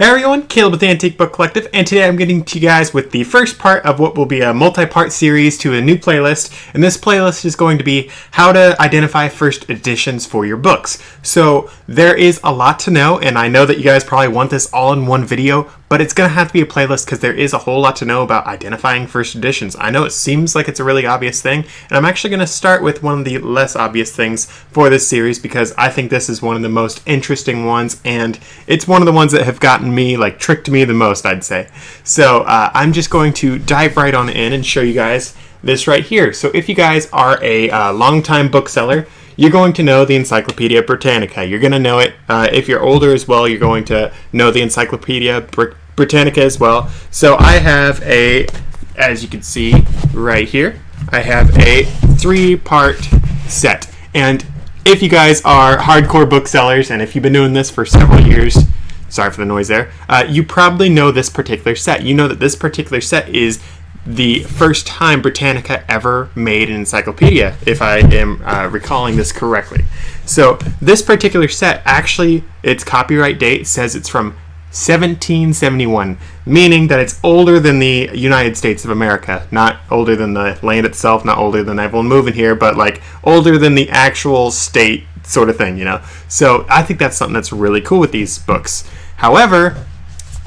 Hey everyone, Caleb with the Antique Book Collective, and today I'm getting to you guys with the first part of what will be a multi-part series to a new playlist, and this playlist is going to be how to identify first editions for your books. So there is a lot to know, and I know that you guys probably want this all in one video, but it's going to have to be a playlist because there is a whole lot to know about identifying first editions. I know it seems like it's a really obvious thing, and I'm actually going to start with one of the less obvious things for this series because I think this is one of the most interesting ones, and it's one of the ones that have gotten me, tricked me the most, I'd say. So I'm just going to dive right on in and show you guys this right here. So if you guys are a longtime bookseller, you're going to know the Encyclopedia Britannica. You're going to know it. If you're older as well, you're going to know the Encyclopedia Britannica as well. So I have as you can see right here, I have a 3-part set. And if you guys are hardcore booksellers, and if you've been doing this for several years, sorry for the noise there, you probably know this particular set. You know that this particular set is the first time Britannica ever made an encyclopedia, if I am recalling this correctly. So this particular set, actually, its copyright date says it's from 1771, meaning that it's older than the United States of America. Not older than the land itself, not older than everyone moving here, but older than the actual state sort of thing, you know? So I think that's something that's really cool with these books. However,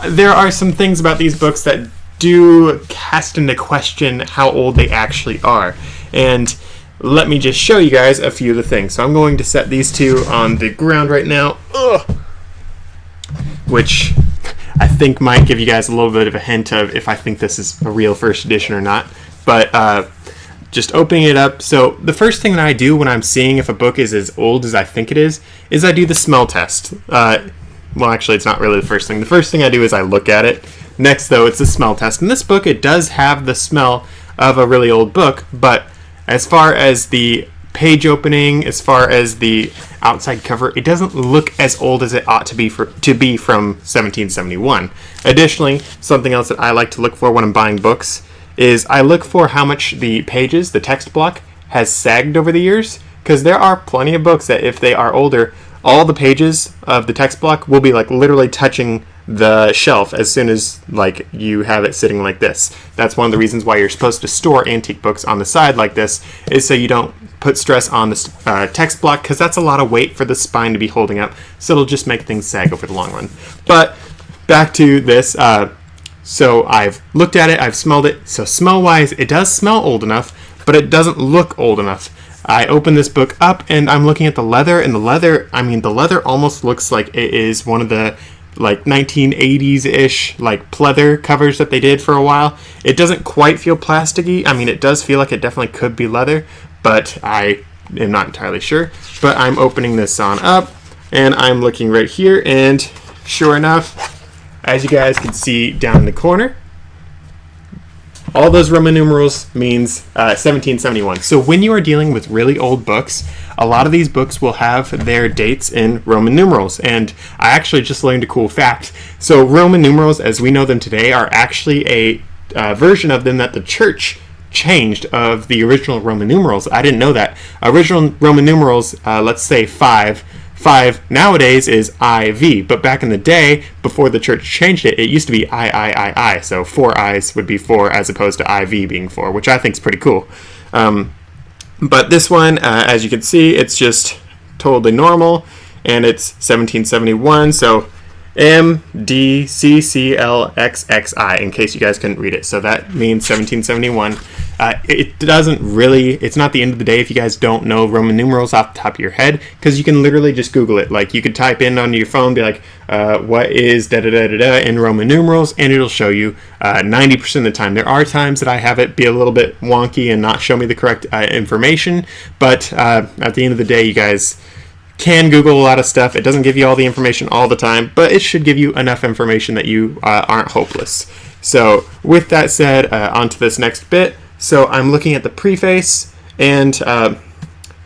there are some things about these books that do cast into question how old they actually are. And let me just show you guys a few of the things. So I'm going to set these two on the ground right now, which I think might give you guys a little bit of a hint of if I think this is a real first edition or not. But just opening it up. So the first thing that I do when I'm seeing if a book is as old as I think it is I do the smell test. Well, actually, it's not really the first thing. The first thing I do is I look at it. Next, though, it's a smell test. In this book, it does have the smell of a really old book, but as far as the page opening, as far as the outside cover, it doesn't look as old as it ought to be from 1771. Additionally, something else that I like to look for when I'm buying books is I look for how much the pages, the text block, has sagged over the years, because there are plenty of books that if they are older, all the pages of the text block will be literally touching the shelf as soon as you have it sitting like this. That's one of the reasons why you're supposed to store antique books on the side like this, is so you don't put stress on the text block, because that's a lot of weight for the spine to be holding up, so it'll just make things sag over the long run. But back to this. So I've looked at it, I've smelled it. So smell-wise, it does smell old enough, but it doesn't look old enough. I open this book up and I'm looking at the leather, and the leather almost looks like it is one of the 1980s-ish pleather covers that they did for a while. It doesn't quite feel plasticky. It does feel like it definitely could be leather, but I am not entirely sure. But I'm opening this on up and I'm looking right here, and sure enough, as you guys can see down in the corner, all those Roman numerals means 1771. So when you are dealing with really old books, a lot of these books will have their dates in Roman numerals. And I actually just learned a cool fact. So Roman numerals, as we know them today, are actually a version of them that the church changed of the original Roman numerals. I didn't know that. Original Roman numerals, let's say 5 nowadays is IV, but back in the day, before the church changed it, it used to be I. So 4 I's would be 4 as opposed to IV being 4, which I think is pretty cool. But this one, as you can see, it's just totally normal, and it's 1771, so MDCCLXXI, in case you guys couldn't read it. So that means 1771. It's not the end of the day if you guys don't know Roman numerals off the top of your head, because you can literally just Google it. You could type in on your phone, be what is da-da-da-da-da in Roman numerals, and it'll show you 90% of the time. There are times that I have it be a little bit wonky and not show me the correct information, but at the end of the day, you guys can Google a lot of stuff. It doesn't give you all the information all the time, but it should give you enough information that you aren't hopeless. So with that said, on to this next bit. So I'm looking at the preface, and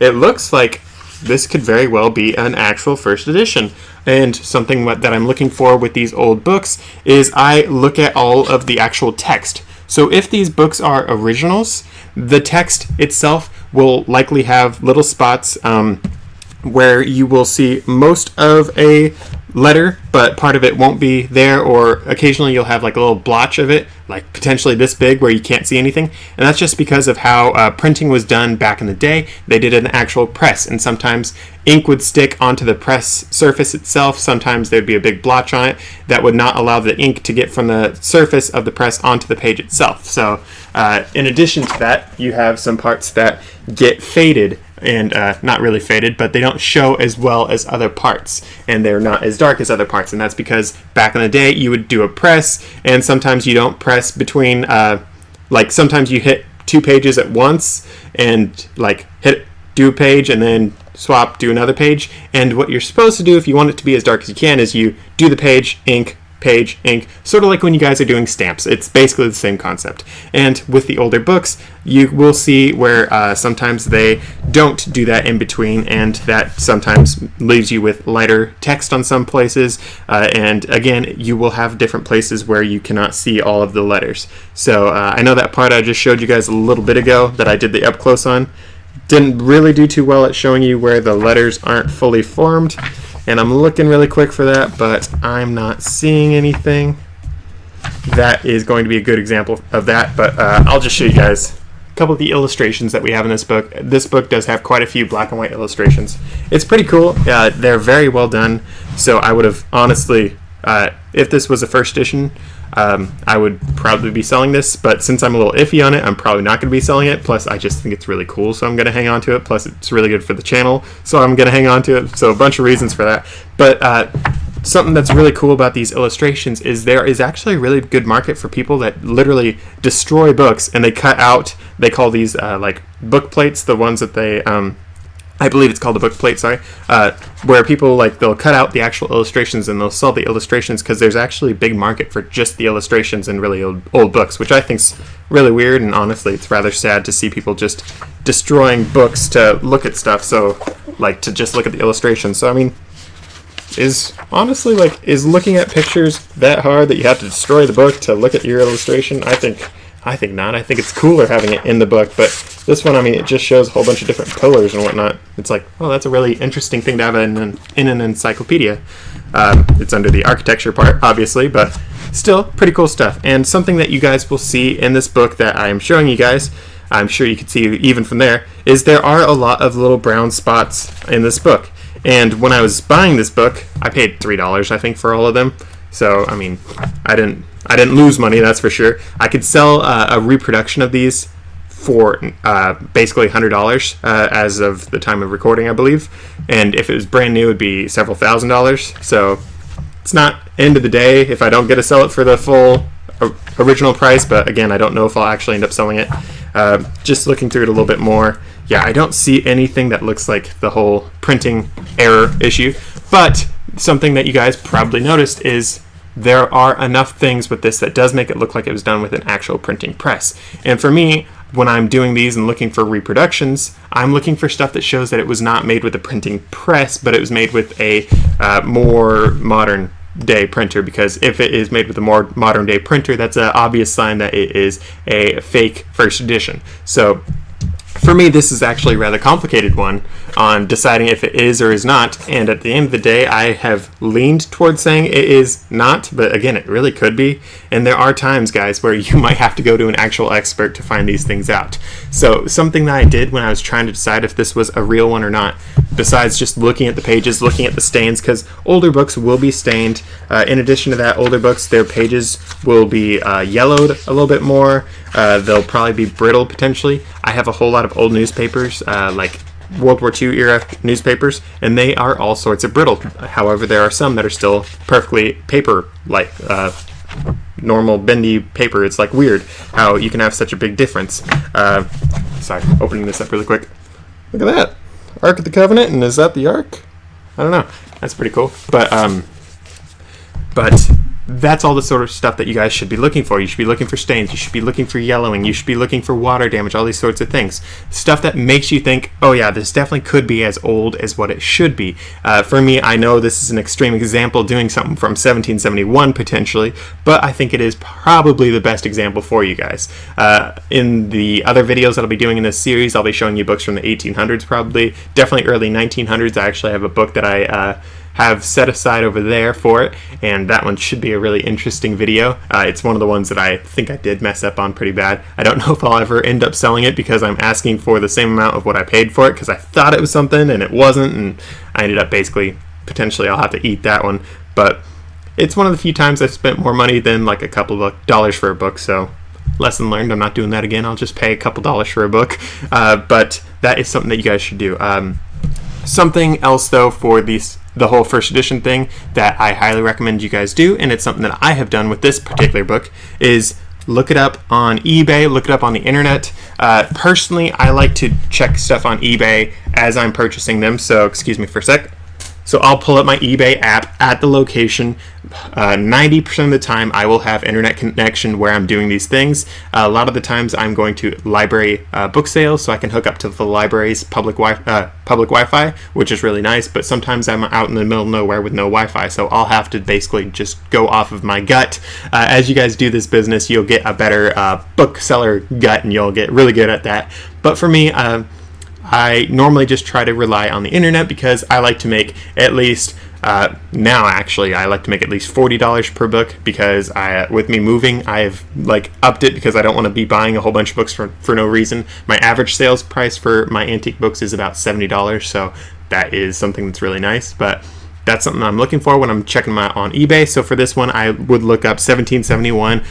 it looks like this could very well be an actual first edition. And something that I'm looking for with these old books is I look at all of the actual text. So if these books are originals, the text itself will likely have little spots where you will see most of a letter, but part of it won't be there, or occasionally you'll have like a little blotch of it, like potentially this big where you can't see anything. And that's just because of how printing was done back in the day. They did an actual press, and sometimes ink would stick onto the press surface itself. Sometimes there'd be a big blotch on it that would not allow the ink to get from the surface of the press onto the page itself. So in addition to that, you have some parts that get faded, and not really faded, but they don't show as well as other parts, and they're not as dark as other parts. And that's because back in the day you would do a press, and sometimes you don't press between like sometimes you hit 2 pages at once, and like do a page and then swap, do another page. And what you're supposed to do if you want it to be as dark as you can is you do the page, ink, page, ink, sort of like when you guys are doing stamps. It's basically the same concept. And with the older books, you will see where sometimes they don't do that in between, and that sometimes leaves you with lighter text on some places. And again, you will have different places where you cannot see all of the letters. So I know that part I just showed you guys a little bit ago that I did the up close on didn't really do too well at showing you where the letters aren't fully formed. And I'm looking really quick for that, but I'm not seeing anything. That is going to be a good example of that, but I'll just show you guys a couple of the illustrations that we have in this book. This book does have quite a few black and white illustrations. It's pretty cool. They're very well done, so I would have honestly, if this was a first edition, I would probably be selling this, but since I'm a little iffy on it, I'm probably not going to be selling it. Plus, I just think it's really cool, so I'm going to hang on to it. Plus, it's really good for the channel, so I'm going to hang on to it. So a bunch of reasons for that. But something that's really cool about these illustrations is there is actually a really good market for people that literally destroy books, and they cut out, they call these like book plates, the ones that they... I believe it's called a book plate, sorry, where people, like, they'll cut out the actual illustrations and they'll sell the illustrations, because there's actually a big market for just the illustrations in really old books, which I think's really weird, and honestly it's rather sad to see people just destroying books to look at stuff, so, like, to just look at the illustrations. So, I mean, is looking at pictures that hard that you have to destroy the book to look at your illustration? I think not. I think it's cooler having it in the book, but this one, I mean, it just shows a whole bunch of different pillars and whatnot. It's like, oh, that's a really interesting thing to have in an encyclopedia. It's under the architecture part, obviously, but still pretty cool stuff. And something that you guys will see in this book that I am showing you guys, I'm sure you can see even from there, is there are a lot of little brown spots in this book. And when I was buying this book, I paid $3, I think, for all of them. So, I mean, I didn't lose money, that's for sure. I could sell a reproduction of these for basically $100 as of the time of recording, I believe. And if it was brand new, it would be several $1,000s. So it's not end of the day if I don't get to sell it for the full original price. But again, I don't know if I'll actually end up selling it. Just looking through it a little bit more, yeah, I don't see anything that looks like the whole printing error issue. But something that you guys probably noticed is there are enough things with this that does make it look like it was done with an actual printing press. And for me, when I'm doing these and looking for reproductions, I'm looking for stuff that shows that it was not made with a printing press, but it was made with a more modern day printer, because if it is made with a more modern day printer, that's an obvious sign that it is a fake first edition. So for me, this is actually a rather complicated one on deciding if it is or is not, and at the end of the day, I have leaned towards saying it is not, but again, it really could be, and there are times, guys, where you might have to go to an actual expert to find these things out. So something that I did when I was trying to decide if this was a real one or not, besides just looking at the pages, looking at the stains, because older books will be stained. In addition to that, older books, their pages will be yellowed a little bit more. They'll probably be brittle, potentially. I have a whole lot of old newspapers, like World War II era newspapers, and they are all sorts of brittle. However, there are some that are still perfectly paper-like, normal bendy paper. It's like weird how you can have such a big difference. Sorry, opening this up really quick. Look at that. Ark of the Covenant, and is that the Ark? I don't know. That's pretty cool. But that's all the sort of stuff that you guys should be looking for. You should be looking for stains, you should be looking for yellowing, you should be looking for water damage, all these sorts of things. Stuff that makes you think, oh yeah, this definitely could be as old as what it should be. For me, I know this is an extreme example, doing something from 1771 potentially, but I think it is probably the best example for you guys. In the other videos that I'll be doing in this series, I'll be showing you books from the 1800s probably, definitely early 1900s. I actually have a book that I have set aside over there for it, and that one should be a really interesting video. It's one of the ones that I think I did mess up on pretty bad. I don't know if I'll ever end up selling it because I'm asking for the same amount of what I paid for it, because I thought it was something and it wasn't, and I ended up basically, potentially I'll have to eat that one. But it's one of the few times I've spent more money than like a couple of dollars for a book, so lesson learned, I'm not doing that again. I'll just pay a couple dollars for a book. But that is something that you guys should do. Something else though for the whole first edition thing that I highly recommend you guys do, and it's something that I have done with this particular book, is look it up on eBay, look it up on the internet. Personally, I like to check stuff on eBay as I'm purchasing them, so excuse me for a sec. So I'll pull up my eBay app at the location. 90% of the time I will have internet connection where I'm doing these things. A lot of the times I'm going to library book sales, so I can hook up to the library's public Wi-Fi, which is really nice, but sometimes I'm out in the middle of nowhere with no Wi-Fi, so I'll have to basically just go off of my gut. As you guys do this business, you'll get a better bookseller gut, and you'll get really good at that. But for me, I normally just try to rely on the internet because I like to make at least, now actually, I like to make at least $40 per book, because with me moving, I've like upped it because I don't want to be buying a whole bunch of books for no reason. My average sales price for my antique books is about $70, so that is something that's really nice. But that's something I'm looking for when I'm checking them out on eBay. So for this one, I would look up 1771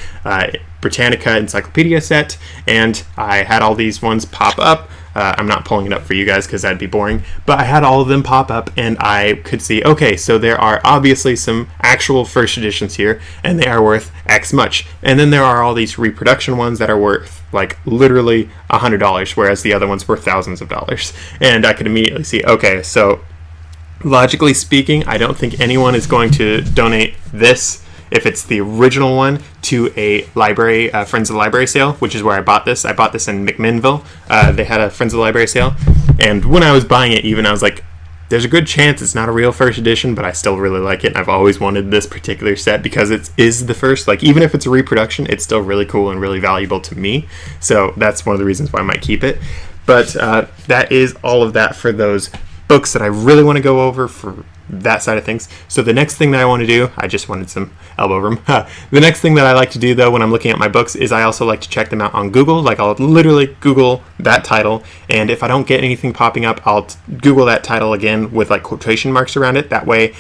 Britannica encyclopedia set, and I had all these ones pop up. I'm not pulling it up for you guys because that'd be boring, but I had all of them pop up, and I could see, okay, so there are obviously some actual first editions here, and they are worth X much. And then there are all these reproduction ones that are worth like literally $100, whereas the other ones were thousands of dollars. And I could immediately see, okay, so logically speaking, I don't think anyone is going to donate this, if it's the original one, to a library, Friends of the Library sale, which is where I bought this. I bought this in McMinnville. They had a Friends of the Library sale, and when I was buying it even, I was like, there's a good chance it's not a real first edition, but I still really like it, and I've always wanted this particular set because it is the first. Like, even if it's a reproduction, it's still really cool and really valuable to me, so that's one of the reasons why I might keep it. But that is all of that for those books that I really want to go over for that side of things. So the next thing that I want to do, I just wanted some elbow room. The next thing that I like to do though when I'm looking at my books is I also like to check them out on Google. Like, I'll literally Google that title, and if I don't get anything popping up, I'll Google that title again with like quotation marks around it. That way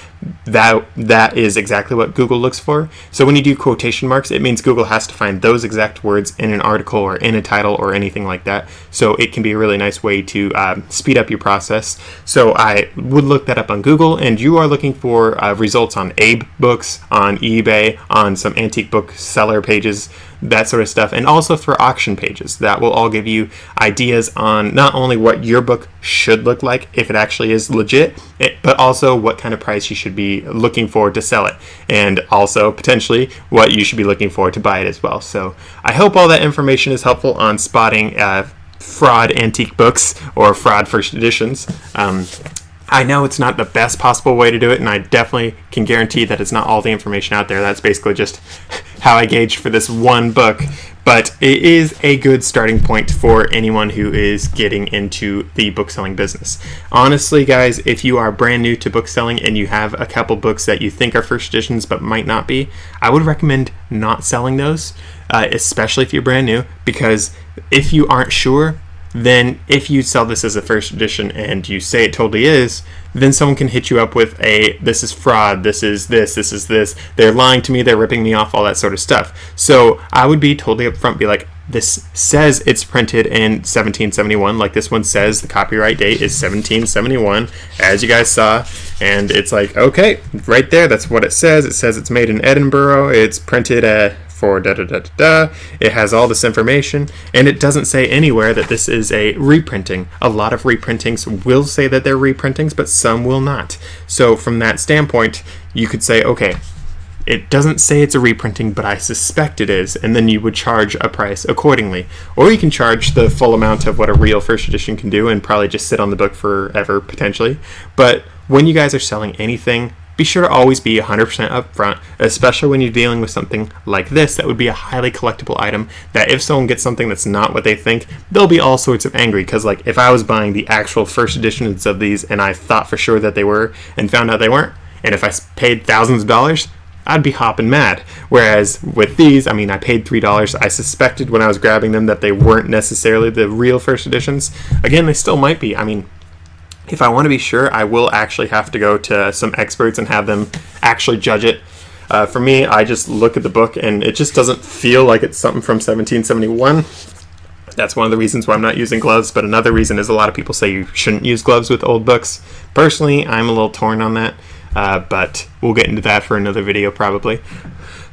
that is exactly what Google looks for. So when you do quotation marks, it means Google has to find those exact words in an article or in a title or anything like that. So it can be a really nice way to speed up your process. So I would look that up on Google, and you are looking for results on Abe Books, on eBay, on some antique book seller pages, that sort of stuff, and also for auction pages. That will all give you ideas on not only what your book should look like if it actually is legit, but also what kind of price you should be looking for to sell it, and also potentially what you should be looking for to buy it as well. So I hope all that information is helpful on spotting fraud antique books or fraud first editions. I know it's not the best possible way to do it, and I definitely can guarantee that it's not all the information out there. That's basically just how I gauged for this one book, but it is a good starting point for anyone who is getting into the bookselling business. Honestly, guys, if you are brand new to bookselling and you have a couple books that you think are first editions but might not be, I would recommend not selling those, especially if you're brand new, because if you aren't sure, then if you sell this as a first edition and you say it totally is, then someone can hit you up with this is fraud, this is this, they're lying to me, they're ripping me off, all that sort of stuff. So I would be totally upfront, be like, this says it's printed in 1771, like this one says the copyright date is 1771, as you guys saw, and it's like, okay, right there, that's what it says. It says it's made in Edinburgh, it's printed for da-da-da-da-da. It has all this information, and it doesn't say anywhere that this is a reprinting. A lot of reprintings will say that they're reprintings, but some will not. So from that standpoint, you could say, okay, it doesn't say it's a reprinting, but I suspect it is, and then you would charge a price accordingly. Or you can charge the full amount of what a real first edition can do and probably just sit on the book forever, potentially. But when you guys are selling anything, be sure to always be 100% upfront, especially when you're dealing with something like this that would be a highly collectible item that if someone gets something that's not what they think, they'll be all sorts of angry. Because like if I was buying the actual first editions of these and I thought for sure that they were and found out they weren't, and if I paid thousands of dollars, I'd be hopping mad. Whereas with these, I mean, I paid $3. I suspected when I was grabbing them that they weren't necessarily the real first editions. Again, they still might be. I mean, if I want to be sure, I will actually have to go to some experts and have them actually judge it. For me, I just look at the book and it just doesn't feel like it's something from 1771. That's one of the reasons why I'm not using gloves, but another reason is a lot of people say you shouldn't use gloves with old books. Personally, I'm a little torn on that, but we'll get into that for another video probably.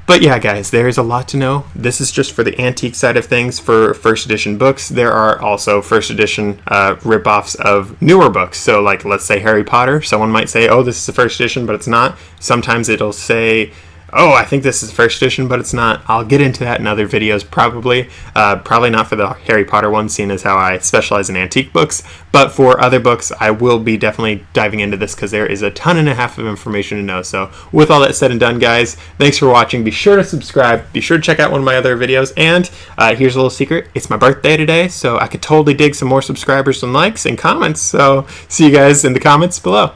But yeah, guys, there's a lot to know. This is just for the antique side of things for first edition books. There are also first edition rip-offs of newer books. So like, let's say Harry Potter. Someone might say, oh, this is the first edition, but it's not. Sometimes it'll say, oh, I think this is first edition, but it's not. I'll get into that in other videos probably. Probably not for the Harry Potter one, seeing as how I specialize in antique books. But for other books, I will be definitely diving into this because there is a ton and a half of information to know. So with all that said and done, guys, thanks for watching. Be sure to subscribe. Be sure to check out one of my other videos. And here's a little secret. It's my birthday today, so I could totally dig some more subscribers and likes and comments. So see you guys in the comments below.